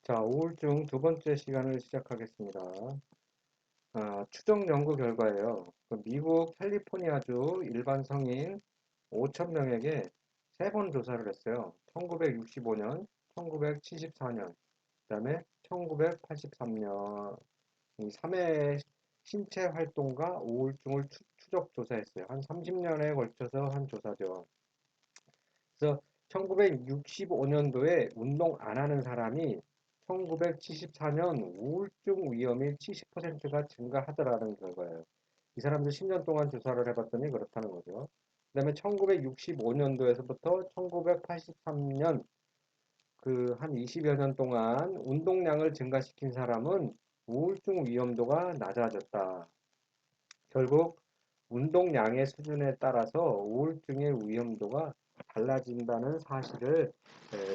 자, 우울증 두 번째 시간을 시작하겠습니다. 추정 연구 결과예요. 미국 캘리포니아주 일반 성인 5천 명에게 세 번 조사를 했어요. 1965년, 1974년, 그다음에 1983년 이 3회 신체 활동과 우울증을 추적 조사했어요. 한 30년에 걸쳐서 한 조사죠. 그래서 1965년도에 운동 안 하는 사람이 1974년 우울증 위험이 70%가 증가하더라는 결과예요. 이 사람들 10년 동안 조사를 해봤더니 그렇다는 거죠. 그 다음에 1965년도에서부터 1983년 그 한 20여 년 동안 운동량을 증가시킨 사람은 우울증 위험도가 낮아졌다. 결국 운동량의 수준에 따라서 우울증의 위험도가 달라진다는 사실을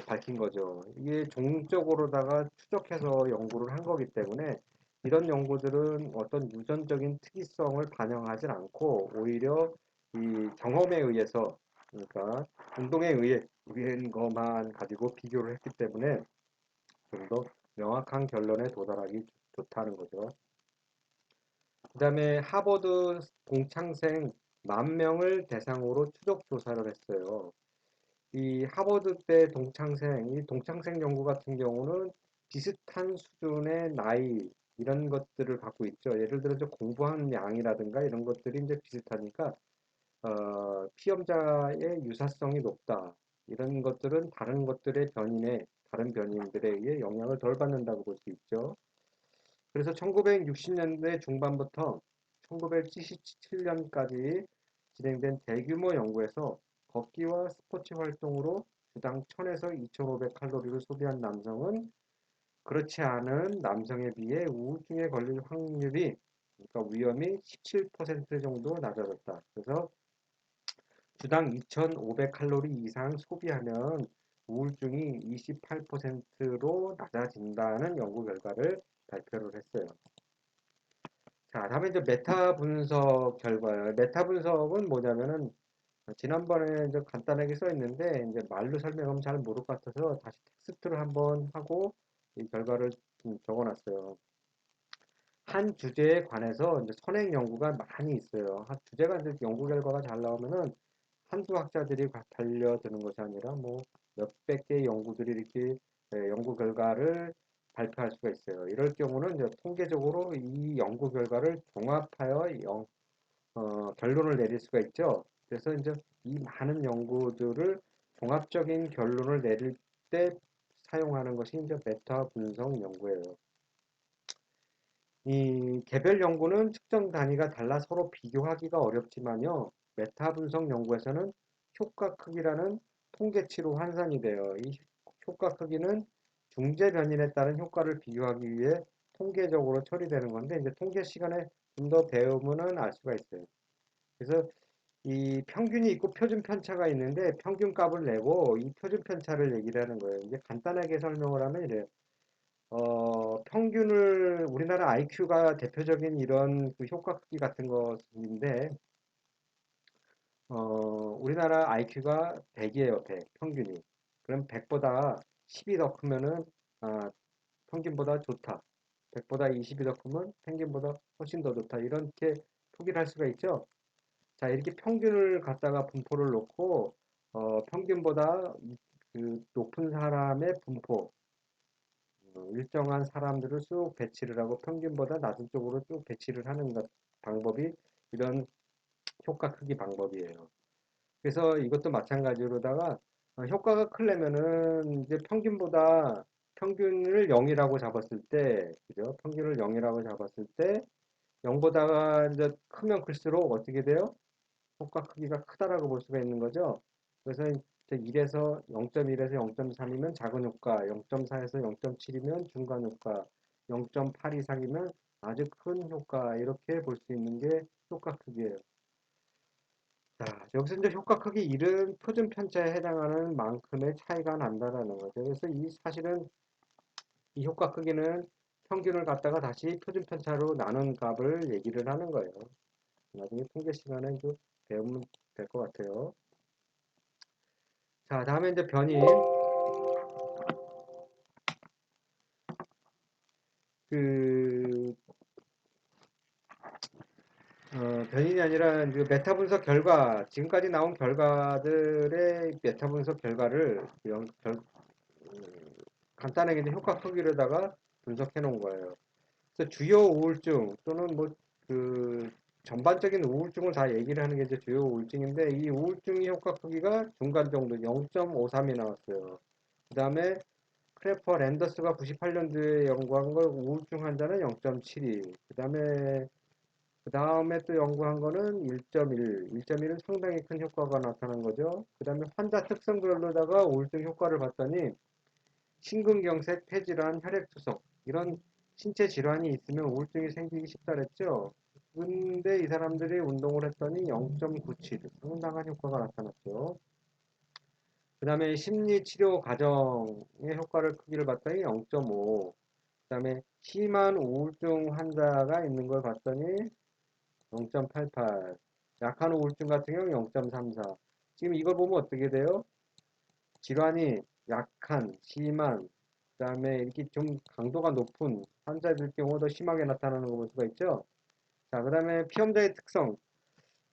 밝힌 거죠. 이게 종적으로다가 추적해서 연구를 한 거기 때문에 이런 연구들은 어떤 유전적인 특이성을 반영하지 않고 오히려 이 경험에 의해서 그러니까 운동에 의한 것만 가지고 비교를 했기 때문에 좀 더 명확한 결론에 도달하기 좋다는 거죠. 그 다음에 하버드 동창생 10,000명을 대상으로 추적 조사를 했어요. 이 하버드 때 동창생, 이 동창생 연구 같은 경우는 비슷한 수준의 나이, 이런 것들을 갖고 있죠. 예를 들어 서 공부하는 양이라든가 이런 것들이 이제 비슷하니까, 피험자의 유사성이 높다. 이런 것들은 다른 변인들에 의해 영향을 덜 받는다고 볼 수 있죠. 그래서 1960년대 중반부터 1977년까지 진행된 대규모 연구에서 걷기와 스포츠 활동으로 주당 1000에서 2500 칼로리를 소비한 남성은 그렇지 않은 남성에 비해 우울증에 걸릴 확률이 그러니까 위험이 17% 정도 낮아졌다. 그래서 주당 2500 칼로리 이상 소비하면 우울증이 28%로 낮아진다는 연구 결과를 발표를 했어요. 자, 다음에 이제 메타 분석 결과예요. 메타 분석은 뭐냐면은 지난번에 이제 간단하게 써 있는데 이제 말로 설명하면 잘 모를 것 같아서 다시 텍스트를 한번 하고 이 결과를 좀 적어놨어요. 한 주제에 관해서 이제 선행 연구가 많이 있어요. 한 주제가 이제 연구 결과가 잘 나오면은 한두 학자들이 달려드는 것이 아니라 뭐 몇백 개의 연구들이 이렇게 연구 결과를 발표할 수가 있어요. 이럴 경우는 이제 통계적으로 이 연구 결과를 종합하여 결론을 내릴 수가 있죠. 그래서 이제 이 많은 연구들을 종합적인 결론을 내릴 때 사용하는 것이 이제 메타 분석 연구예요. 이 개별 연구는 측정 단위가 달라 서로 비교하기가 어렵지만요. 메타 분석 연구에서는 효과 크기라는 통계치로 환산이 돼요. 이 효과 크기는 중재 변인에 따른 효과를 비교하기 위해 통계적으로 처리되는 건데 이제 통계 시간에 좀 더 배우면은 알 수가 있어요. 그래서 이 평균이 있고 표준 편차가 있는데 평균 값을 내고 이 표준 편차를 얘기를 하는 거예요. 이제 간단하게 설명을 하면 이래요. 평균을 우리나라 IQ가 대표적인 이런 그 효과 크기 같은 것인데 우리나라 IQ가 100이에요, 100 평균이. 그럼 100보다 10이 더 크면은 아, 평균보다 좋다. 100보다 20이 더 크면 평균보다 훨씬 더 좋다. 이렇게 표기를 할 수가 있죠. 자, 이렇게 평균을 갖다가 분포를 놓고 평균보다 그 높은 사람의 분포, 일정한 사람들을 쭉 배치를 하고 평균보다 낮은 쪽으로 쭉 배치를 하는 것, 방법이 이런 효과 크기 방법이에요. 그래서 이것도 마찬가지로다가 효과가 크려면은 이제 평균을 0이라고 잡았을 때, 그죠? 평균을 0이라고 잡았을 때 0보다가 이제 크면 클수록 어떻게 돼요? 효과 크기가 크다라고 볼 수가 있는 거죠. 그래서 1에서 0.1에서 0.3이면 작은 효과, 0.4에서 0.7이면 중간 효과, 0.8 이상이면 아주 큰 효과, 이렇게 볼 수 있는 게 효과 크기예요. 자, 여기서 이제 효과 크기 1은 표준 편차에 해당하는 만큼의 차이가 난다라는 거죠. 그래서 이 사실은 이 효과 크기는 평균을 갖다가 다시 표준 편차로 나눈 값을 얘기를 하는 거예요. 나중에 통계 시간에 좀 배우면 될 것 같아요. 자, 다음에 이제 변인. 변인이 아니라 그 메타 분석 결과, 지금까지 나온 결과들의 메타 분석 결과를 간단하게 이제 효과 크기로다가 분석해 놓은 거예요. 그래서 주요 우울증 또는 뭐 그 전반적인 우울증을 다 얘기를 하는 게 이제 주요 우울증인데 이 우울증의 효과 크기가 중간 정도 0.53이 나왔어요. 그 다음에 크래퍼 랜더스가 98년도에 연구한 걸 우울증 환자는 0.72. 그 다음에 또 연구한 거는 1.1. 1.1은 상당히 큰 효과가 나타난 거죠. 그 다음에 환자 특성별로다가 우울증 효과를 봤더니 심근경색, 폐질환, 혈액투석 이런 신체 질환이 있으면 우울증이 생기기 쉽다 그랬죠. 근데 이 사람들이 운동을 했더니 0.97 상당한 효과가 나타났죠. 그 다음에 심리치료 과정의 효과를 크기를 봤더니 0.5. 그 다음에 심한 우울증 환자가 있는 걸 봤더니 0.88. 약한 우울증 같은 경우 0.34. 지금 이걸 보면 어떻게 돼요? 질환이 약한, 심한, 그 다음에 이렇게 좀 강도가 높은 환자들 경우 더 심하게 나타나는 거 볼 수가 있죠. 자, 그 다음에 피험자의 특성.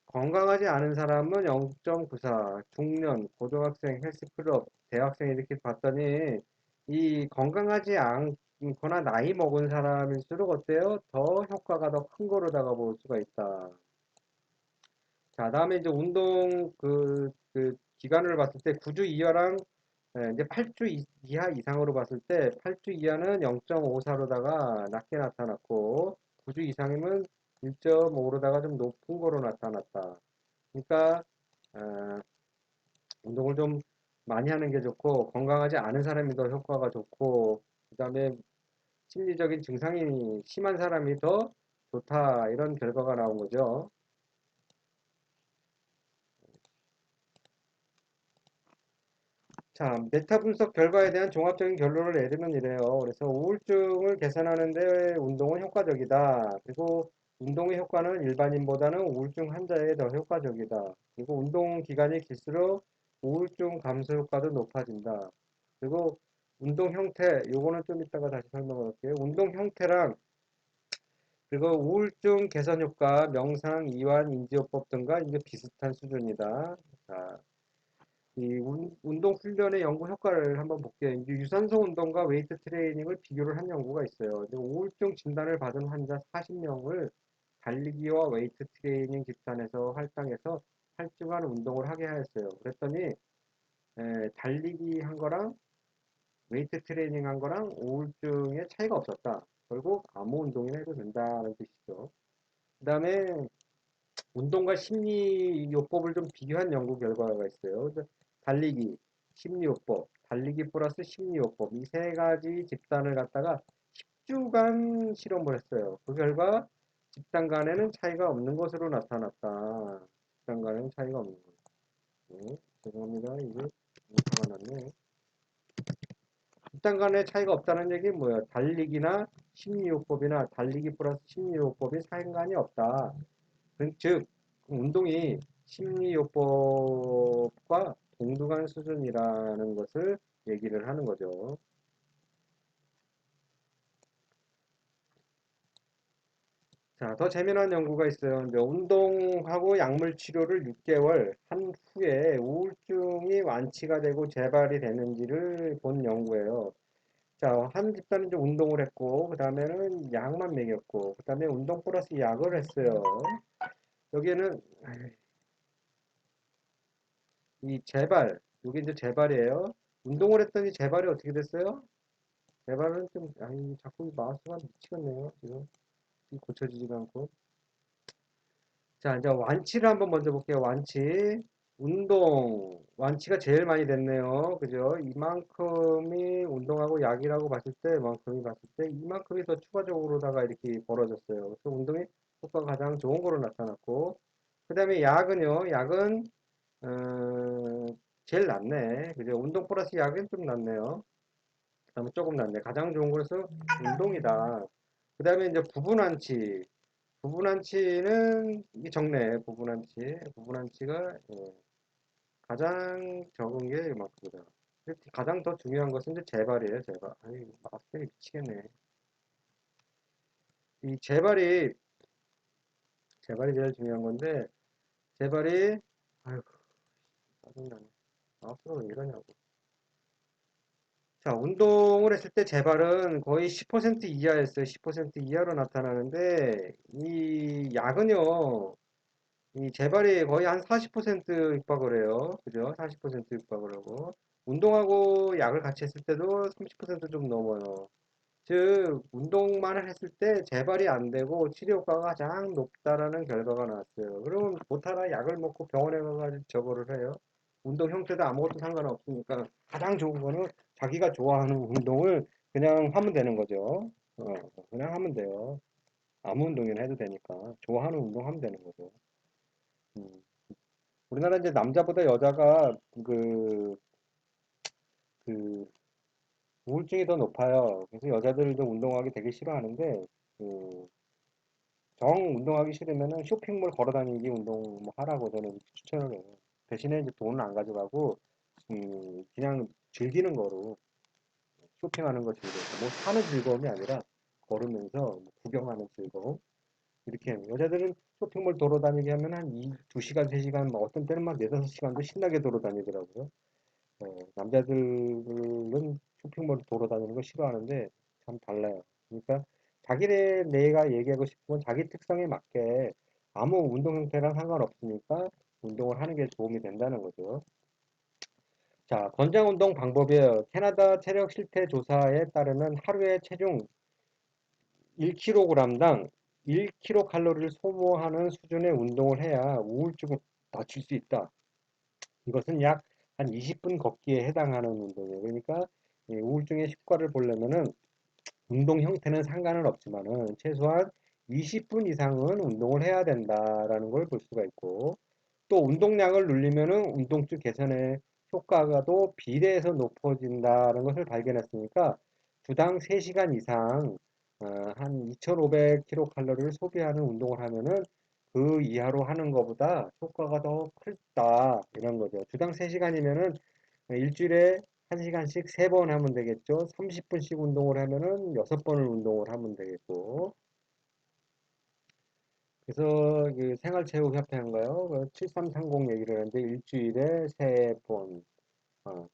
건강하지 않은 사람은 0.94, 중년, 고등학생, 헬스클럽, 대학생 이렇게 봤더니 이 건강하지 않거나 나이 먹은 사람일수록 어때요? 더 효과가 더 큰 거로다가 볼 수가 있다. 자, 다음에 이제 운동 기간을 봤을 때 9주 이하랑 이제 8주 이하 이상으로 봤을 때 8주 이하는 0.54로다가 낮게 나타났고 9주 이상이면 1.5로다가 좀 높은 거로 나타났다. 그러니까 어, 운동을 좀 많이 하는 게 좋고 건강하지 않은 사람이 더 효과가 좋고 그다음에 심리적인 증상이 심한 사람이 더 좋다 이런 결과가 나온 거죠. 자, 메타 분석 결과에 대한 종합적인 결론을 내리면 이래요. 그래서 우울증을 개선하는데 운동은 효과적이다. 그리고 운동의 효과는 일반인보다는 우울증 환자에 더 효과적이다. 그리고 운동 기간이 길수록 우울증 감소 효과도 높아진다. 그리고 운동 형태, 요거는 좀 이따가 다시 설명을 할게요. 운동 형태랑 그리고 우울증 개선 효과, 명상, 이완, 인지요법 등과 이게 비슷한 수준이다. 자, 이 운동 훈련의 연구 효과를 한번 볼게요. 이제 유산소 운동과 웨이트 트레이닝을 비교를 한 연구가 있어요. 우울증 진단을 받은 환자 40명을 달리기와 웨이트 트레이닝 집단에서 할당해서 8주간 운동을 하게 하였어요. 그랬더니 달리기 한 거랑 웨이트 트레이닝 한 거랑 우울증에 차이가 없었다. 결국 아무 운동이나 해도 된다는 뜻이죠. 그 다음에 운동과 심리요법을 좀 비교한 연구 결과가 있어요. 달리기, 심리요법, 달리기 플러스 심리요법 이 세 가지 집단을 갖다가 10주간 실험을 했어요. 그 결과 집단 간에는 차이가 없는 것으로 나타났다. 집단 간에는 차이가 없는 것. 네, 죄송합니다. 이게 문자가 났네. 집단 간에 차이가 없다는 얘기는 뭐예요? 달리기나 심리요법이나 달리기 플러스 심리요법이 상관이 없다. 즉, 운동이 심리요법과 동등한 수준이라는 것을 얘기를 하는 거죠. 자, 더 재미난 연구가 있어요. 이제 운동하고 약물 치료를 6개월 한 후에 우울증이 완치가 되고 재발이 되는지를 본 연구예요. 자, 한 집단은 이제 운동을 했고, 그 다음에는 약만 먹였고, 그 다음에 운동 플러스 약을 했어요. 여기에는 이 재발, 이게 이제 재발이에요. 운동을 했더니 재발이 어떻게 됐어요? 재발은 좀, 아니, 자꾸 마우스가 미치겠네요, 지금. 고쳐지지가 않고. 자, 이제 완치를 한번 먼저 볼게요. 완치. 운동. 완치가 제일 많이 됐네요. 그죠? 이만큼이 운동하고 약이라고 봤을 때, 이만큼이 봤을 때, 이만큼이 더 추가적으로다가 이렇게 벌어졌어요. 그래서 운동이 효과가 가장 좋은 거로 나타났고, 그 다음에 약은요, 약은, 어, 제일 낫네. 그죠? 운동 플러스 약은 좀 낫네요. 그 다음에 조금 낫네. 가장 좋은 것은 운동이다. 그 다음에 이제 부분완치. 부분한치는 이게 적네. 부분한치. 부분한치가 가장 적은 게 이만큼이다. 가장 더 중요한 것은 이제 재발이에요. 재발. 아니, 마스터이 미치겠네. 이 재발이 재발이 제일 중요한 건데, 재발이, 아이고, 짜증나네. 앞으로 왜 이러냐고. 자, 운동을 했을 때 재발은 거의 10% 이하였어요. 10% 이하로 나타나는데, 이 약은요, 이 재발이 거의 한 40% 육박을 해요. 그죠? 40% 육박을 하고. 운동하고 약을 같이 했을 때도 30%좀 넘어요. 즉, 운동만을 했을 때 재발이 안 되고 치료 효과가 가장 높다라는 결과가 나왔어요. 그러면 못하나 약을 먹고 병원에 가가지고 저거를 해요. 운동 형태도 아무것도 상관없으니까 가장 좋은 거는 자기가 좋아하는 운동을 그냥 하면 되는 거죠. 그냥 하면 돼요. 아무 운동이나 해도 되니까. 좋아하는 운동 하면 되는 거죠. 음. 우리나라 이제 남자보다 여자가 그 우울증이 더 높아요. 그래서 여자들도 운동하기 되게 싫어하는데, 그 정 운동하기 싫으면은 쇼핑몰 걸어 다니기 운동 뭐 하라고 저는 추천을 해요. 대신에 이제 돈은 안 가져가고, 그냥 즐기는 거로 쇼핑하는 거 즐겨서, 뭐 사는 즐거움이 아니라 걸으면서 뭐 구경하는 즐거움. 이렇게 해요. 여자들은 쇼핑몰 돌아다니게 하면 한 2시간, 3시간, 뭐 어떤 때는 막 4, 5시간도 신나게 돌아다니더라고요. 남자들은 쇼핑몰 돌아다니는 거 싫어하는데 참 달라요. 그러니까 자기네 내가 얘기하고 싶은 건 자기 특성에 맞게 아무 운동 형태랑 상관없으니까 운동을 하는 게 도움이 된다는 거죠. 자, 권장 운동 방법이에요. 캐나다 체력 실태 조사에 따르면 하루에 체중 1kg당 1kcal를 소모하는 수준의 운동을 해야 우울증을 낮출 수 있다. 이것은 약 한 20분 걷기에 해당하는 운동이에요. 그러니까 이 우울증의 효과를 보려면은 운동 형태는 상관은 없지만은 최소한 20분 이상은 운동을 해야 된다라는 걸 볼 수가 있고, 또 운동량을 늘리면은 우울증 개선의 효과가 또 비례해서 높아진다는 것을 발견했으니까 주당 3시간 이상 한 2,500kcal를 소비하는 운동을 하면은 그 이하로 하는 것보다 효과가 더 크다 이런 거죠. 주당 3시간이면은 일주일에 1시간씩 3번 하면 되겠죠. 30분씩 운동을 하면은 6번을 운동을 하면 되겠고. 그래서 그 생활체육협회인가요? 7330 얘기를 하는데 일주일에 3번,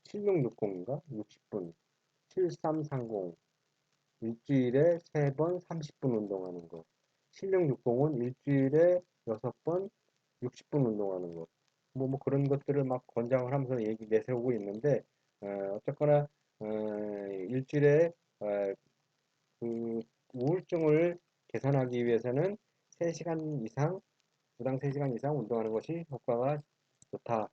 7660인가? 60분. 7330 일주일에 3번 30분 운동하는 거. 7660은 일주일에 6번 60분 운동하는 거. 뭐 그런 것들을 막 권장을 하면서 얘기 내세우고 있는데, 어쨌거나, 일주일에, 그 우울증을 개선하기 위해서는 3시간 이상, 주당 3시간 이상 운동하는 것이 효과가 좋다.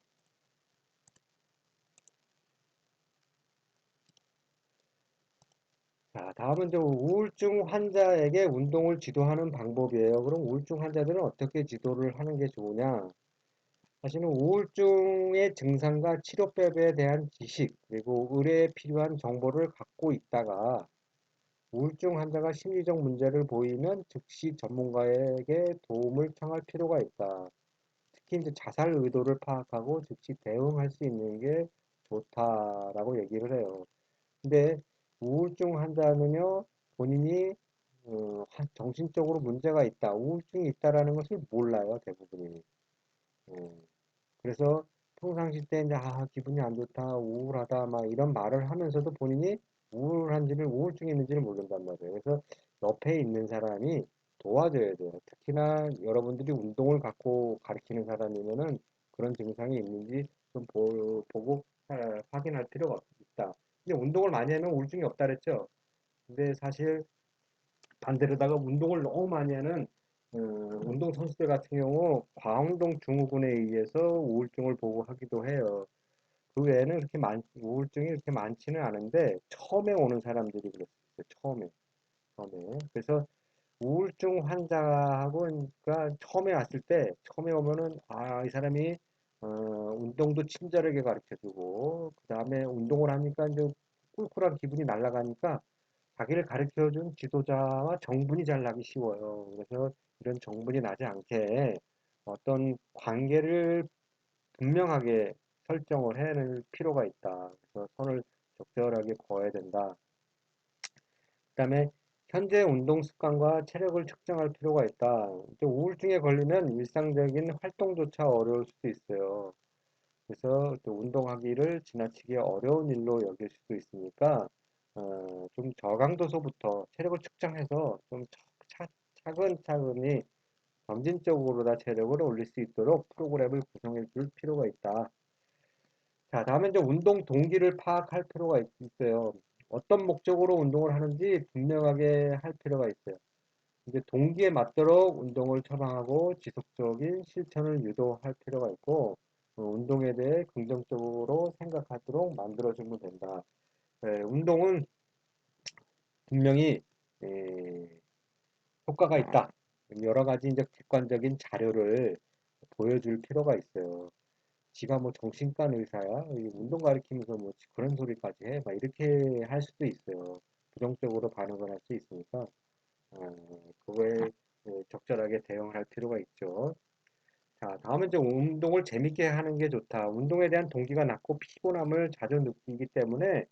자, 다음은 저 우울증 환자에게 운동을 지도하는 방법이에요. 그럼 우울증 환자들은 어떻게 지도를 하는 게 좋으냐? 사실은 우울증의 증상과 치료법에 대한 지식, 그리고 의뢰에 필요한 정보를 갖고 있다가 우울증 환자가 심리적 문제를 보이면 즉시 전문가에게 도움을 청할 필요가 있다. 특히 이제 자살 의도를 파악하고 즉시 대응할 수 있는 게 좋다라고 얘기를 해요. 근데 우울증 환자는요, 본인이 정신적으로 문제가 있다, 우울증이 있다라는 것을 몰라요, 대부분이. 음, 그래서 평상시 때 이제 기분이 안 좋다, 우울하다, 막 이런 말을 하면서도 본인이 우울한지를 우울증이 있는지를 모른단 말이에요. 그래서 옆에 있는 사람이 도와줘야 돼요. 특히나 여러분들이 운동을 갖고 가르치는 사람이면은 그런 증상이 있는지 좀 보고 확인할 필요가 있다. 근데 운동을 많이 하면 우울증이 없다 그랬죠. 근데 사실 반대로다가 운동을 너무 많이 하는 운동 선수들 같은 경우 과운동 증후군에 의해서 우울증을 보고하기도 해요. 그 외에는 우울증이 그렇게 많지는 않은데 처음에 오는 사람들이 그랬어요. 처음에. 그래서 우울증 환자하고 그러니까 처음에 왔을 때 처음에 오면은 이 사람이 운동도 친절하게 가르쳐주고 그 다음에 운동을 하니까 이제 꿀꿀한 기분이 날아가니까 자기를 가르쳐준 지도자와 정분이 잘 나기 쉬워요. 그래서 이런 정분이 나지 않게 어떤 관계를 분명하게 설정을 해낼 필요가 있다. 그래서 선을 적절하게 그어야 된다. 그다음에 현재 운동 습관과 체력을 측정할 필요가 있다. 이제 우울증에 걸리면 일상적인 활동조차 어려울 수도 있어요. 그래서 또 운동하기를 지나치게 어려운 일로 여길 수도 있으니까 좀 저강도소부터 체력을 측정해서 좀 차근차근히 점진적으로나 체력을 올릴 수 있도록 프로그램을 구성해 줄 필요가 있다. 자, 다음에 이제 운동 동기를 파악할 필요가 있어요. 어떤 목적으로 운동을 하는지 분명하게 할 필요가 있어요. 이제 동기에 맞도록 운동을 처방하고 지속적인 실천을 유도할 필요가 있고, 운동에 대해 긍정적으로 생각하도록 만들어주면 된다. 운동은 분명히 에, 효과가 있다. 여러 가지 이제 객관적인 자료를 보여줄 필요가 있어요. 지가 뭐 정신과 의사야? 운동 가르치면서 뭐 그런 소리까지 해? 막 이렇게 할 수도 있어요. 부정적으로 반응을 할 수 있으니까, 그거에 적절하게 대응할 필요가 있죠. 자, 다음은 이제 운동을 재밌게 하는 게 좋다. 운동에 대한 동기가 낮고 피곤함을 자주 느끼기 때문에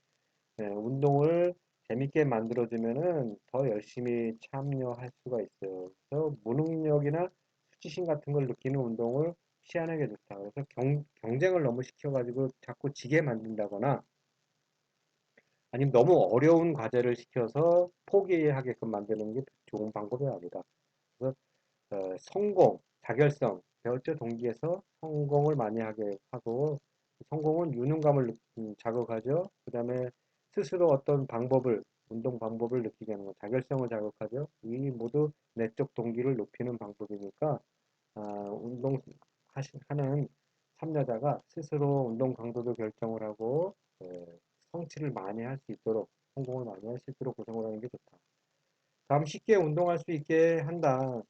운동을 재밌게 만들어주면은 더 열심히 참여할 수가 있어요. 그래서 무능력이나 수치심 같은 걸 느끼는 운동을 피하는 게 좋다. 그래서 경쟁을 너무 시켜가지고 자꾸 지게 만든다거나 아니면 너무 어려운 과제를 시켜서 포기하게끔 만드는 게 좋은 방법이 아니다. 그래서 성공, 자결성, 배우자 동기에서 성공을 많이 하게 하고 성공은 유능감을 자극하죠. 그 다음에 스스로 어떤 방법을 운동 방법을 느끼게 하는 거, 자결성을 자극하죠. 이 모두 내적 동기를 높이는 방법이니까 운동 하는 참여자가 스스로 운동 강도도 결정을 하고 성취를 많이 할 수 있도록 성공을 많이 할 수 있도록 구성을 하는 게 좋다. 다음 쉽게 운동할 수 있게 한다.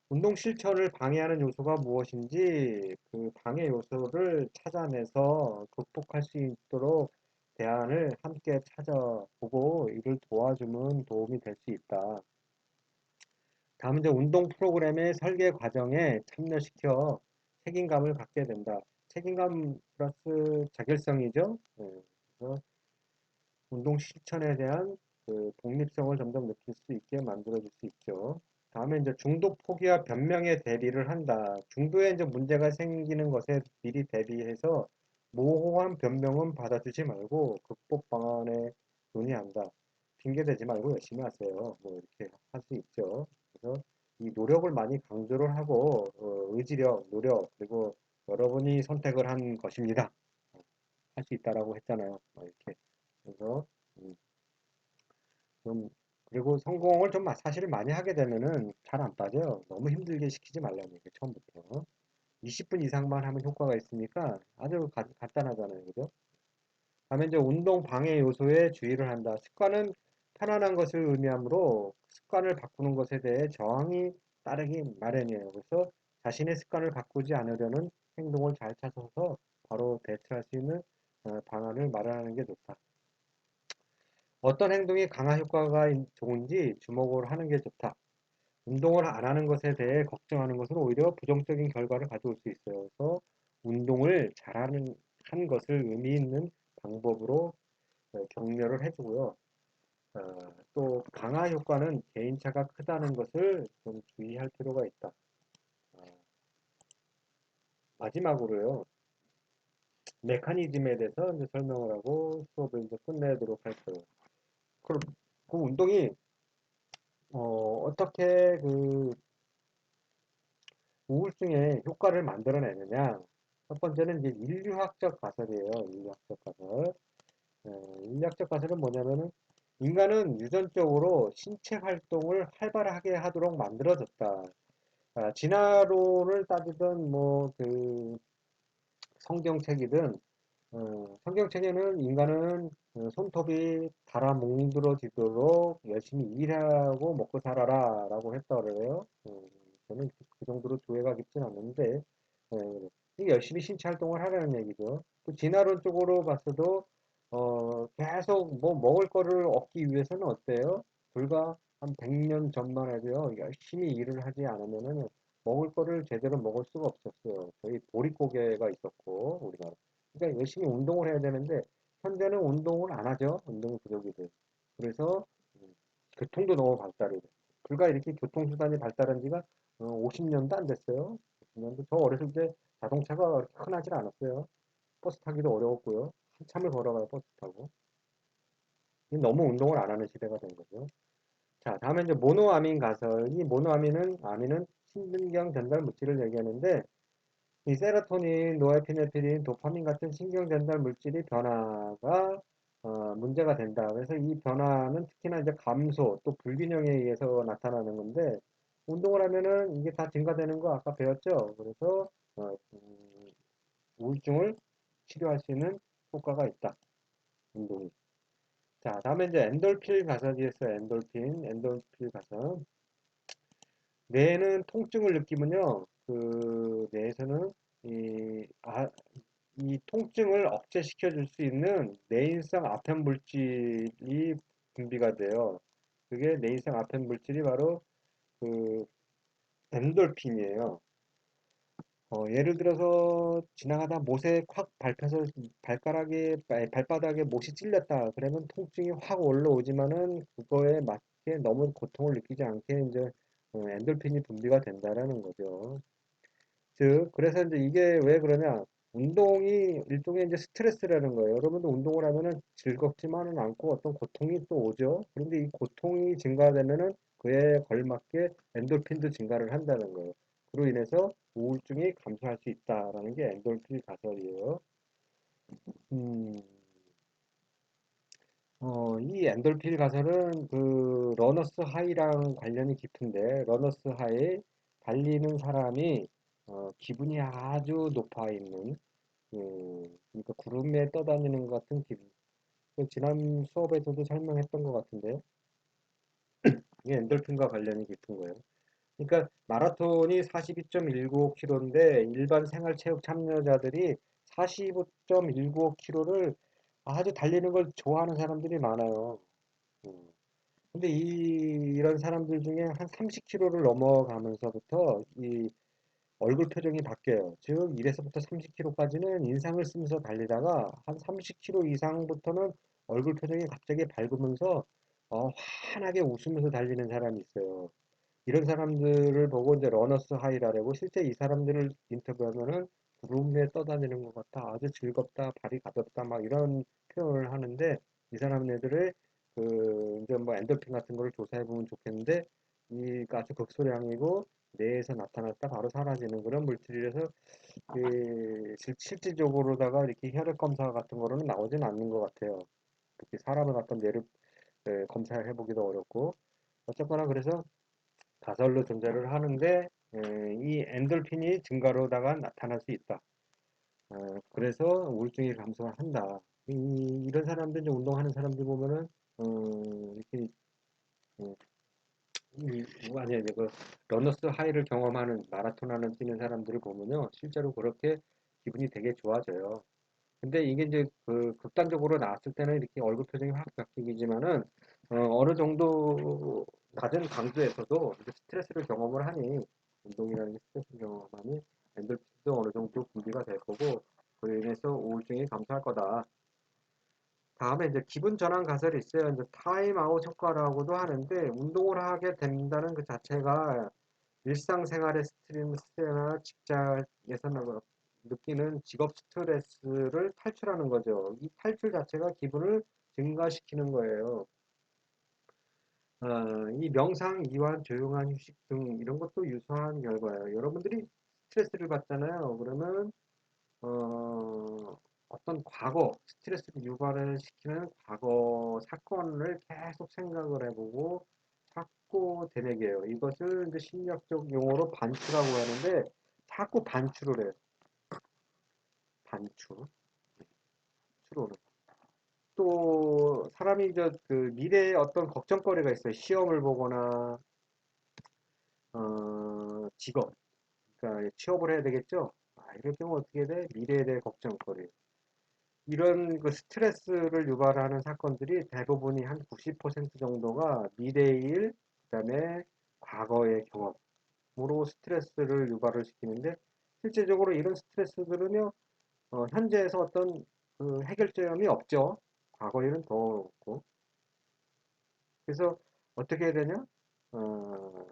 운동 실천을 방해하는 요소가 무엇인지 그 방해 요소를 찾아내서 극복할 수 있도록 대안을 함께 찾아보고 이를 도와주면 도움이 될 수 있다. 다음은 이제 운동 프로그램의 설계 과정에 참여시켜 책임감을 갖게 된다. 책임감 플러스 자결성이죠. 그래서 운동 실천에 대한 그 독립성을 점점 느낄 수 있게 만들어줄 수 있죠. 다음에 이제 중도 포기와 변명의 대비를 한다. 중도에 이제 문제가 생기는 것에 미리 대비해서 모호한 변명은 받아주지 말고 극복 방안에 논의한다. 핑계 대지 말고 열심히 하세요. 뭐 이렇게 할 수 있죠. 그래서 이 노력을 많이 강조를 하고 의지력, 노력 그리고 여러분이 선택을 한 것입니다. 할 수 있다라고 했잖아요. 이렇게 그래서 음, 좀 그리고 성공을 좀 사실 많이 하게 되면은 잘 안 빠져요. 너무 힘들게 시키지 말라는 얘기 처음부터. 20분 이상만 하면 효과가 있으니까 아주 간단하잖아요. 그죠? 다음에 이제 운동 방해 요소에 주의를 한다. 습관은 편안한 것을 의미하므로 습관을 바꾸는 것에 대해 저항이 따르기 마련이에요. 그래서 자신의 습관을 바꾸지 않으려는 행동을 잘 찾아서 바로 대처할 수 있는 방안을 마련하는 게 좋다. 어떤 행동이 강화 효과가 좋은지 주목을 하는 게 좋다. 운동을 안 하는 것에 대해 걱정하는 것은 오히려 부정적인 결과를 가져올 수 있어요. 그래서 운동을 잘하는 한 것을 의미 있는 방법으로 격려를 해주고요. 또 강화 효과는 개인차가 크다는 것을 좀 주의할 필요가 있다. 어, 마지막으로요. 메커니즘에 대해서 이제 설명을 하고 수업을 이제 끝내도록 할 거예요. 그럼 그 운동이 어떻게 그 우울증의 효과를 만들어내느냐. 첫 번째는 이제 인류학적 가설이에요. 인류학적 가설. 인류학적 가설은 뭐냐면은 인간은 유전적으로 신체 활동을 활발하게 하도록 만들어졌다. 진화론을 따지던 뭐 그 성경책이든 성경책에는 인간은 손톱이 달아 뭉들어지도록 열심히 일하고 먹고 살아라 라고 했다 그래요. 저는 그 정도로 조예가 깊진 않는데 열심히 신체 활동을 하라는 얘기죠. 또 진화론 쪽으로 봤어도 계속 뭐 먹을 거를 얻기 위해서는 어때요? 불과 한 100년 전만 해도요. 열심히 일을 하지 않으면은 먹을 거를 제대로 먹을 수가 없었어요. 저희 보릿고개가 있었고 우리가 그러니까 열심히 운동을 해야 되는데 현재는 운동을 안 하죠. 운동 부족이들. 그래서 교통도 너무 발달이 됐어요. 불과 이렇게 교통수단이 발달한 지가 50년도 안 됐어요. 50년도. 저 어렸을 때 자동차가 그렇게 흔하지 않았어요. 버스 타기도 어려웠고요. 한참을 걸어가요, 버스 타고. 너무 운동을 안 하는 시대가 된 거죠. 자, 다음에 이제 모노아민 가설. 이 모노아민은, 아민은 신경경 전달 물질을 얘기하는데, 이 세로토닌, 노에피네프린, 도파민 같은 신경 전달 물질이 변화가 문제가 된다. 그래서 이 변화는 특히나 이제 감소 또 불균형에 의해서 나타나는 건데 운동을 하면은 이게 다 증가되는 거 아까 배웠죠. 그래서 어, 음, 우울증을 치료할 수 있는 효과가 있다. 운동이. 자, 다음에 이제 엔돌필 가설이었어요. 엔돌필 가설. 뇌는 통증을 느끼면요, 그 뇌에서는 이, 이 통증을 억제시켜 줄 수 있는 뇌인성 아편 물질이 분비가 돼요. 그게 뇌인성 아편 물질이 바로 그 엔돌핀이에요. 예를 들어서 지나가다 못에 콱 밟혀서 발바닥에 못이 찔렸다. 그러면 통증이 확 올라오지만은 그거에 맞게 너무 고통을 느끼지 않게 이제 엔돌핀이 분비가 된다라는 거죠. 즉, 그래서 이제 이게 왜 그러냐? 운동이 일종의 이제 스트레스라는 거예요. 여러분도 운동을 하면은 즐겁지만은 않고 어떤 고통이 또 오죠. 그런데 이 고통이 증가되면은 그에 걸맞게 엔돌핀도 증가를 한다는 거예요. 그로 인해서 우울증이 감소할 수 있다라는 게 엔돌핀 가설이에요. 음, 이 엔돌필 가설은 그 러너스 하이랑 관련이 깊은데 러너스 하이 달리는 사람이 기분이 아주 높아 있는 그러니까 구름에 떠다니는 것 같은 기분. 그 지난 수업에서도 설명했던 것 같은데 이게 엔돌핀과 관련이 깊은 거예요. 그러니까 마라톤이 42.195km인데 일반 생활체육 참여자들이 45.195km를 아주 달리는 걸 좋아하는 사람들이 많아요. 음. 근데 이런 사람들 중에 한 30km를 넘어가면서부터 이 얼굴 표정이 바뀌어요. 즉 1에서부터 30km까지는 인상을 쓰면서 달리다가 한 30km 이상부터는 얼굴 표정이 갑자기 밝으면서 환하게 웃으면서 달리는 사람이 있어요. 이런 사람들을 보고 이제 러너스 하이라고 실제 이 사람들을 인터뷰하면은 구름 위에 떠다니는 것 같아. 아주 즐겁다. 발이 가볍다. 막 이런 표현을 하는데 이 사람들의 그 이제 뭐 엔돌핀 같은 거를 조사해 보면 좋겠는데 이 아주 극소량이고 뇌에서 나타났다 바로 사라지는 그런 물질이라서 실질적으로다가 이렇게 혈액 검사 같은 거로는 나오진 않는 것 같아요. 특히 사람을 갖다 뇌를 검사해 보기도 어렵고 어쨌거나 그래서 가설로 존재를 하는데 이 엔돌핀이 증가로다가 나타날 수 있다. 그래서 우울증이 감소를 한다. 이런 사람들, 이제 운동하는 사람들 보면은 이렇게 어, 아니 이제 그 러너스 하이를 경험하는 마라톤 하는 뛰는 사람들을 보면요, 실제로 그렇게 기분이 되게 좋아져요. 근데 이게 이제 그 극단적으로 나왔을 때는 이렇게 얼굴 표정이 확 바뀌지만은 어느 정도 낮은 강도에서도 이제 스트레스를 경험을 하니 운동이라는 게 스트레스를 경험하니 엔돌핀도 어느 정도 분비가 될 거고 그로 인해서 우울증이 감소할 거다. 다음에 이제 기분 전환 가설이 있어요. 이제 타임아웃 효과라고도 하는데 운동을 하게 된다는 그 자체가 일상생활의 스트레스나 직장에서 느끼는 직업 스트레스를 탈출하는 거죠. 이 탈출 자체가 기분을 증가시키는 거예요. 이 명상, 이완, 조용한 휴식 등 이런 것도 유사한 결과예요. 여러분들이 스트레스를 받잖아요. 그러면 어떤 과거, 스트레스를 유발을 시키는 과거 사건을 계속 생각을 해보고 자꾸 되뇌겨요. 이것을 이제 심리학적 용어로 반추라고 하는데 자꾸 반추를 해요. 반추. 추로를. 또 사람이 이제 그 미래에 어떤 걱정거리가 있어요. 시험을 보거나 직업. 그러니까 취업을 해야 되겠죠. 이럴 경우 어떻게 돼? 미래에 대해 걱정거리. 이런 그 스트레스를 유발하는 사건들이 대부분이 한 90% 정도가 미래의 일, 그다음에 과거의 경험으로 스트레스를 유발을 시키는데 실제적으로 이런 스트레스들은요, 현재에서 어떤 그 해결점이 없죠. 과거 일은 더 없고. 그래서 어떻게 해야 되냐? 어,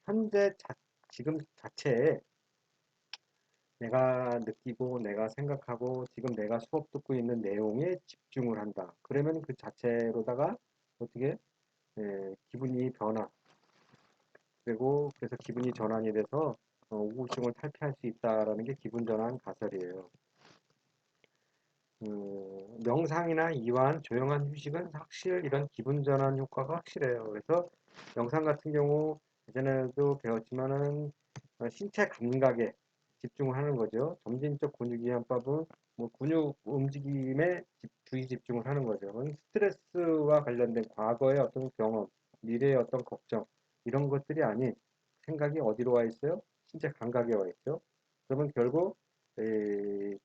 현재 지금 자체에 내가 느끼고 내가 생각하고 지금 내가 수업 듣고 있는 내용에 집중을 한다. 그러면 그 자체로다가 어떻게 기분이 변화 그리고 그래서 기분이 전환이 돼서 우울증을 탈피할 수 있다라는 게 기분 전환 가설이에요. 명상이나 이완, 조용한 휴식은 확실 이런 기분 전환 효과가 확실해요. 그래서 명상 같은 경우 예전에도 배웠지만은 신체 감각에 집중을 하는 거죠. 점진적 근육 이완법은 뭐 근육 움직임에 주의 집중을 하는 거죠. 그건 스트레스와 관련된 과거의 어떤 경험, 미래의 어떤 걱정 이런 것들이 아닌 생각이 어디로 와 있어요? 신체 감각에 와 있죠. 그러면 결국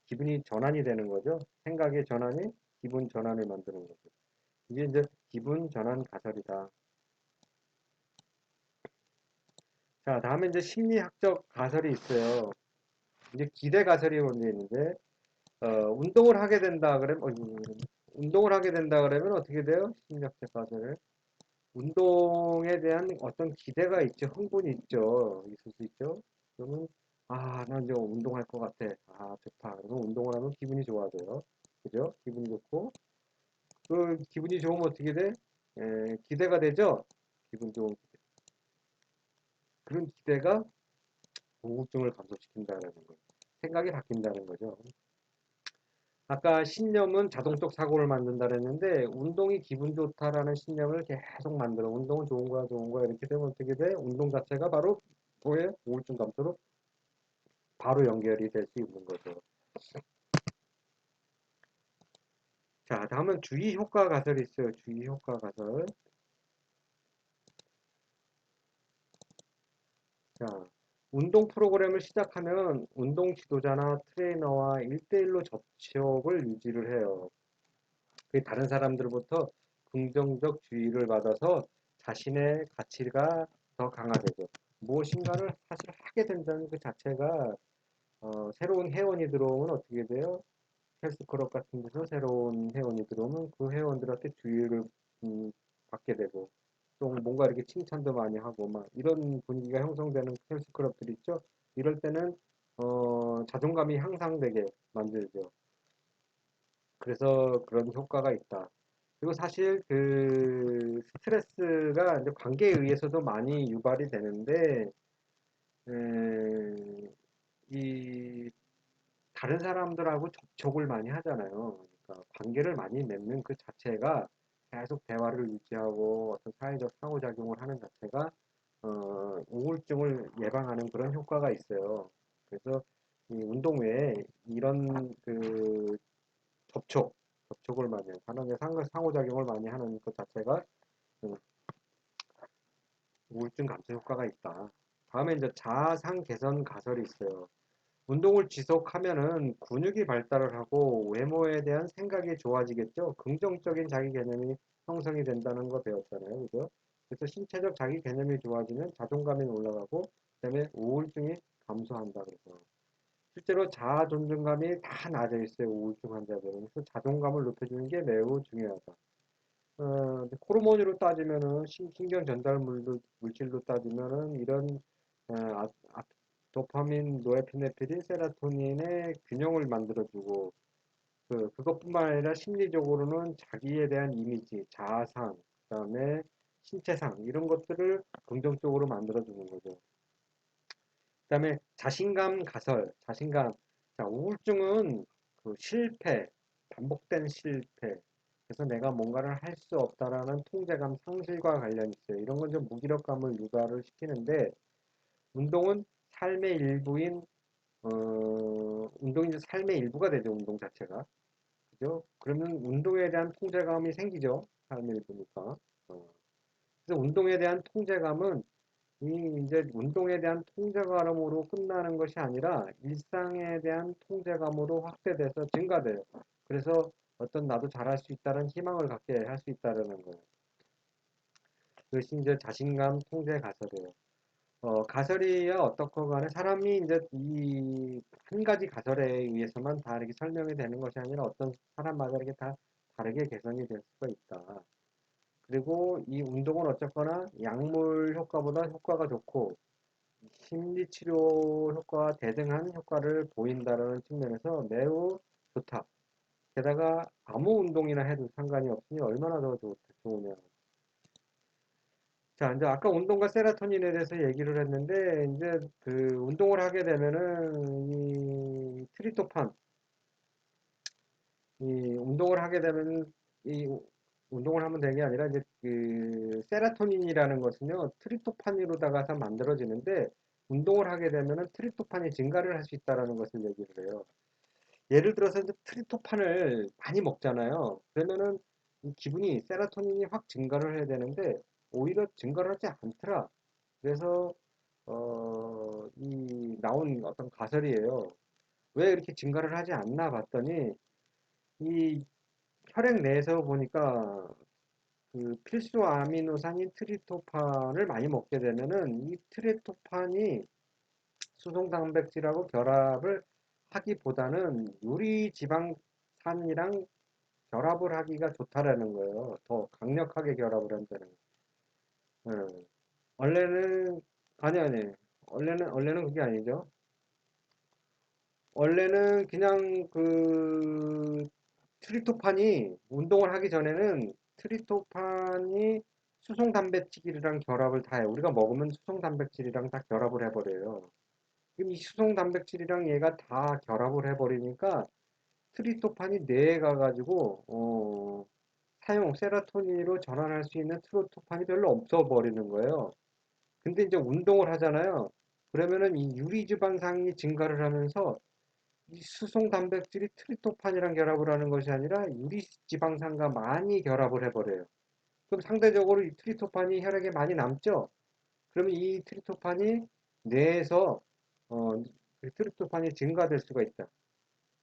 기분이 전환이 되는 거죠. 생각의 전환이 기분 전환을 만드는 거죠. 이게 이제 기분 전환 가설이다. 자, 다음에 이제 심리학적 가설이 있어요. 이제 기대 가설이 먼저 있는데, 운동을 하게 된다 그러면, 운동을 하게 된다 그러면 어떻게 돼요? 심리학적 가설을. 운동에 대한 어떤 기대가 있죠. 흥분이 있죠. 있을 수 있죠. 그러면, 아, 나 이제 운동할 것 같아. 아, 좋다. 그러면 운동을 하면 기분이 좋아져요. 그죠? 기분이 좋고. 그 기분이 좋으면 어떻게 돼? 기대가 되죠? 기분 좋은 기대. 그런 기대가 우울증을 감소시킨다는 거예요. 생각이 바뀐다는 거죠. 아까 신념은 자동적 사고를 만든다 그랬는데 운동이 기분 좋다라는 신념을 계속 만들어. 운동은 좋은 거야 이렇게 되면 어떻게 돼? 운동 자체가 바로 뭐예요? 우울증 감소로 바로 연결이 될 수 있는 거죠. 자, 다음은 주의 효과 가설이 있어요. 주의 효과 가설. 자, 운동 프로그램을 시작하면 운동 지도자나 트레이너와 1대1로 접촉을 유지를 해요. 그 다른 사람들부터 긍정적 주의를 받아서 자신의 가치가 더 강화되죠. 무엇인가를 사실 하게 된다는 그 자체가 새로운 회원이 들어오면 어떻게 돼요? 헬스클럽 같은 데서 새로운 회원이 들어오면 그 회원들한테 주의를 음, 받게 되고 또 뭔가 이렇게 칭찬도 많이 하고 막 이런 분위기가 형성되는 헬스클럽들이 있죠. 이럴 때는 자존감이 향상되게 만들죠. 그래서 그런 효과가 있다. 그리고 사실 그 스트레스가 이제 관계에 의해서도 많이 유발이 되는데 이 다른 사람들하고 접촉을 많이 하잖아요. 그러니까 관계를 많이 맺는 그 자체가 계속 대화를 유지하고 어떤 사회적 상호작용을 하는 자체가 우울증을 예방하는 그런 효과가 있어요. 그래서 이 운동 외에 이런 그 접촉을 많이 해요. 사람의 상호작용을 많이 하는 것 자체가 음, 우울증 감소 효과가 있다. 다음에 이제 자아상 개선 가설이 있어요. 운동을 지속하면은 근육이 발달을 하고 외모에 대한 생각이 좋아지겠죠. 긍정적인 자기 개념이 형성이 된다는 거 배웠잖아요. 그죠? 그래서 신체적 자기 개념이 좋아지면 자존감이 올라가고 그다음에 우울증이 감소한다 그래서 실제로 자아 존중감이 다 낮아 있어요. 우울증 환자들은. 그래서 자존감을 높여주는 게 매우 중요하다. 호르몬으로 따지면은 신경 전달 물질로 따지면은 이런 도파민, 노에피네프린, 세로토닌의 균형을 만들어주고 그것뿐만 아니라 심리적으로는 자기에 대한 이미지, 자아상, 그다음에 신체상 이런 것들을 긍정적으로 만들어주는 거죠. 그다음에 자신감 가설, 자신감. 자, 우울증은 그 실패, 반복된 실패. 그래서 내가 뭔가를 할 수 없다라는 통제감 상실과 관련이 있어요. 이런 건 좀 무기력감을 유발을 시키는데 운동은 삶의 일부인 운동이 이제 삶의 일부가 되죠. 운동 자체가. 그죠? 그러면 운동에 대한 통제감이 생기죠. 삶의 일부니까. 어. 그래서 운동에 대한 통제감은 이 이제 운동에 대한 통제감으로 끝나는 것이 아니라 일상에 대한 통제감으로 확대돼서 증가돼요. 그래서 어떤 나도 잘할 수 있다는 희망을 갖게 할 수 있다는 거예요. 그것이 이제 자신감 통제 가설이에요. 가설이야 어떻건 간에 사람이 이제 이 한 가지 가설에 의해서만 다 이렇게 설명이 되는 것이 아니라 어떤 사람마다 이렇게 다 다르게 개선이 될 수가 있다. 그리고 이 운동은 어쨌거나 약물 효과보다 효과가 좋고 심리치료 효과와 대등한 효과를 보인다는 측면에서 매우 좋다. 게다가 아무 운동이나 해도 상관이 없으니 얼마나 더 좋으냐. 자, 이제 아까 운동과 세라토닌에 대해서 얘기를 했는데, 이제 그 운동을 하게 되면은 이 트리토판, 이 운동을 하게 되면 이 운동을 하면 되는 게 아니라 이제 그 세라토닌이라는 것은요, 트리토판으로다가 만들어지는데, 운동을 하게 되면은 트리토판이 증가를 할 수 있다라는 것을 얘기를 해요. 예를 들어서 이제 트리토판을 많이 먹잖아요. 그러면은 이 기분이 세라토닌이 확 증가를 해야 되는데 오히려 증가를 하지 않더라. 그래서 이 나온 어떤 가설이에요. 왜 이렇게 증가를 하지 않나 봤더니 이 혈액 내에서 보니까 그 필수 아미노산인 트리토판을 많이 먹게 되면은 이 트리토판이 수송 단백질하고 결합을 하기보다는 유리 지방산이랑 결합을 하기가 좋다라는 거예요. 더 강력하게 결합을 한다는 거예요. 원래는 아니 원래는 그게 아니죠. 원래는 그냥 그 트리토판이 운동을 하기 전에는 트리토판이 수송 단백질이랑 결합을 다 해요. 우리가 먹으면 수송 단백질이랑 다 결합을 해버려요. 그럼 이 수송 단백질이랑 얘가 다 결합을 해버리니까 트리토판이 뇌에 가가지고 세라토닌으로 전환할 수 있는 트리토판이 별로 없어 버리는 거예요. 근데 이제 운동을 하잖아요. 그러면은 이 유리지방상이 증가를 하면서 이 수송 단백질이 트리토판이랑 결합을 하는 것이 아니라 유리지방산과 많이 결합을 해버려요. 그럼 상대적으로 이 트리토판이 혈액에 많이 남죠? 그러면 이 트리토판이 뇌에서 그 트리토판이 증가될 수가 있다.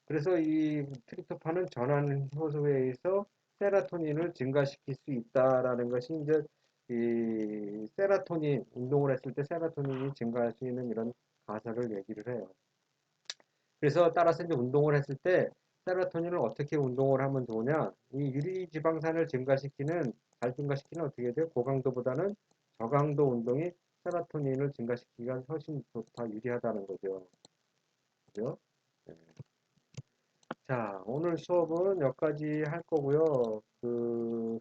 그래서 이 트리토판은 전환 효소에 의해서 세라토닌을 증가시킬 수 있다라는 것이 이제 이 세라토닌 운동을 했을 때 세라토닌이 증가할 수 있는 이런 가설을 얘기를 해요. 그래서 따라서 이제 운동을 했을 때 세라토닌을 어떻게 운동을 하면 좋으냐? 이 유리지방산을 증가시키는 잘 증가시키는 어떻게 돼요? 고강도보다는 저강도 운동이 세라토닌을 증가시키기가 훨씬 좋다 유리하다는 거죠. 그죠? 네. 자, 오늘 수업은 여기까지 할 거고요. 그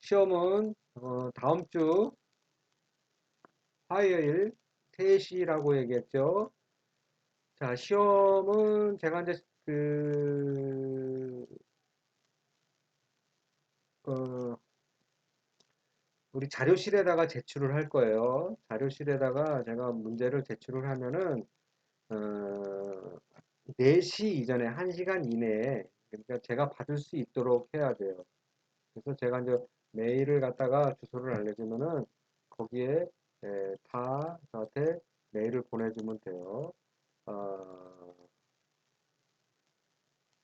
시험은 다음 주 화요일 3시라고 얘기했죠. 자, 시험은 제가 이제 그 어, 우리 자료실에다가 제출을 할 거예요. 자료실에다가 제가 문제를 제출을 하면은 어, 4시 이전에 1시간 이내에 그러니까 제가 받을 수 있도록 해야 돼요. 그래서 제가 이제 메일을 갖다가 주소를 알려주면은 거기에 다 저한테 메일을 보내주면 돼요. 어,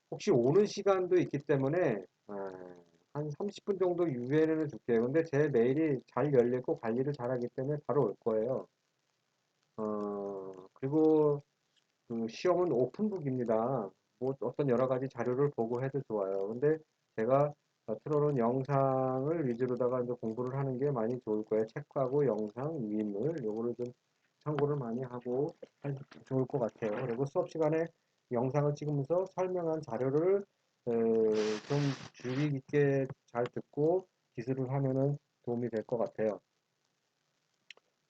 혹시 오는 시간도 있기 때문에 한 30분 정도 유예를 줄게요. 근데 제 메일이 잘 열리고 관리를 잘하기 때문에 바로 올 거예요. 그리고 그 시험은 오픈북입니다. 뭐 어떤 여러 가지 자료를 보고 해도 좋아요. 근데 제가 틀어놓은 영상을 위주로다가 이제 공부를 하는 게 많이 좋을 거예요. 책하고 영상, 유인물 요거를 좀 참고를 많이 하고 좋을 것 같아요. 그리고 수업 시간에 영상을 찍으면서 설명한 자료를 좀 주의 깊게 잘 듣고 기술을 하면은 도움이 될 것 같아요.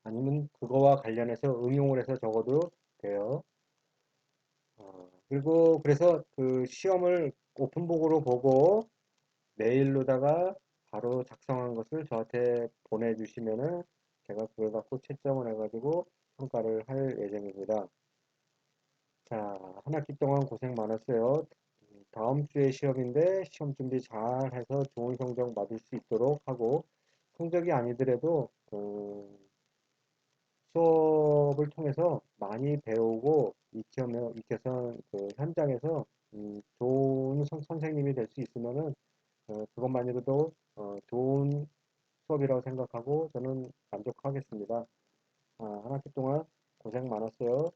아니면 그거와 관련해서 응용을 해서 적어도 돼요. 그리고 그래서 그 시험을 오픈북으로 보고 메일로다가 바로 작성한 것을 저한테 보내주시면은 제가 그걸 갖고 채점을 해가지고 평가를 할 예정입니다. 자, 한 학기 동안 고생 많았어요. 다음 주에 시험인데 시험 준비 잘 해서 좋은 성적 받을 수 있도록 하고 성적이 아니더라도 수업을 통해서 많이 배우고 익혀서 그 현장에서 좋은 선생님이 될 수 있으면은 그것만으로도 좋은 수업이라고 생각하고 저는 만족하겠습니다. 한 학기 동안 고생 많았어요.